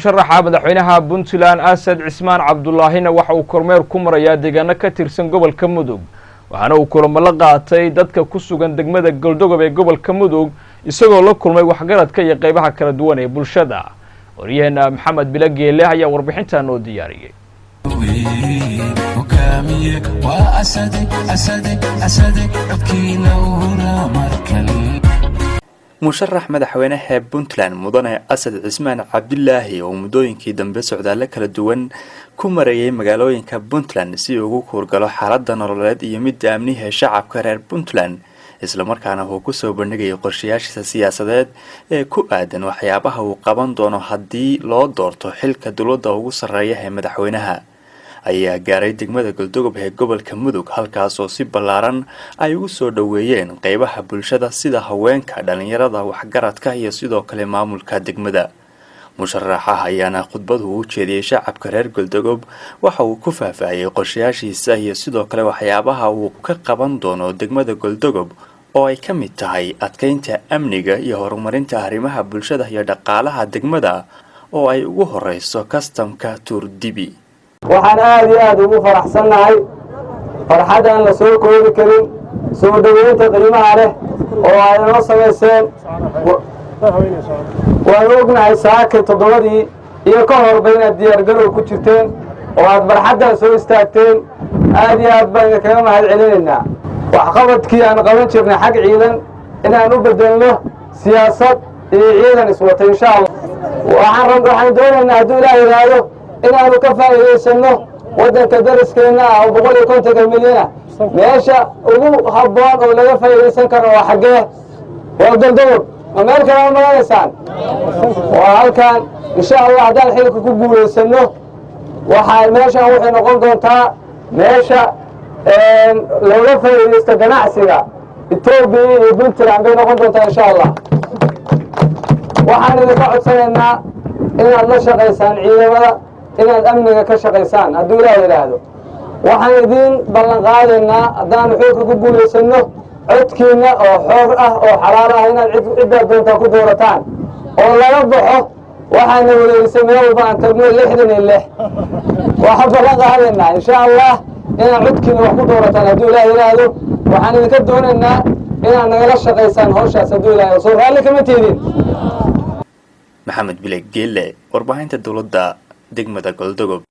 musharaxa madaxweynaha Puntland Asad Diyaano waxa uu kormeer ku maraya deegaano ka tirsan gobolka Mudug waxaana uu kulamo la qaatay dadka ku sugan degmada Goldogob ee gobolka Mudug isagoo la kulmay waxgaradka iyo qaybaha kala duwan ee bulshada wariyahana Maxamed Bilageele ayaa warbixinta noo diyaariyay musharax madaxweynaha Puntland mudane Asad Diyaano oo mudooyinkii dambe socdaal kala duwan ku marayay magaalooyinka Puntland si uu ugu hurgalo xaaladda nololeed iyo mid amniga shacabka reer Puntland isla markaana uu ku soo bandhigay qorshayaashiisa siyaasadeed ee ku aadan waxyaabaha uu qaban doono haddii loo doorto xilka dawladda ugu sareeya ee madaxweynaha ayaa gaaray degmada Goldogob ee gobolka Mudug halkaas oo si ballaaran ay ugu soo dhaweeyeen qaybaha bulshada sida haweenka dhalinyarada waxgaradka iyo sidoo kale maamulka degmada musharaxa ayaana khudbad u jeediyay shacabka reer Goldogob waxa uu ku faahfaahiyay qorshayaashiisa iyo sidoo kale waxyaabaha uu ka qaban doono degmada Goldogob oo ay ka mid tahay adkeynta amniga iyo horumarinta arrimaha bulshada iyo dhaqaalaha degmada oo ay ugu horeyso kastamka Turdibi waxaan aad ugu faraxsanahay farxadan la soo koobi karin soo dhaweynta qiimaha leh oo ay noo sameeyeen waan ognahay saaka todobadii iyo ka hor bayna diyaar garow ku jirteen oo aad barxadan soo istaagteen aad baan kaga mahad celinaynaa wax qabadkii aan qaban jirnay xaq ciidan inaan u bedelno siyaasad iyo ciidan iswata insha Allah waxaan doonaynaa haddii Ilaahay yiraahdo inaanu ka faa'iideysano wadanka dariskeena oo 150 milyan meesha ugu habboon oo laga faa'iideysan karo waa xagee waa Goldogob meel kale ma maraysaan waa halkan insha Allah haddaan xilka ku guuleysano waxa meesha waxay noqon doontaa meesha looga faa'iideysto ganacsiga Itoobiya iyo Puntland bay noqon doontaa insha Allah waxaan idinka codsanaynaa inaad la shaqeysaan ciidamada inaad amniga ka shaqeysaan haddii Ilaahay yiraahdo waxaan idin balanqaadaynaa haddaan xilka ku guuleysano codkiina oo xoog ah oo xalaal ah inaad cid doonta ku doorataan oo laga baxo waxaan wareegsan meel walba aan tagno 66 waxa balanqaadaynaa insha Allah inaad codkiina wax ku doorataan haddii Ilaahay yiraahdo waxaan idinka doonaynaa inaad nagala shaqeysaan hawshaas haddii Ilaahay soo raali kama tiidin Maxamed Bilageele warbaahinta dawladda degmada Goldogob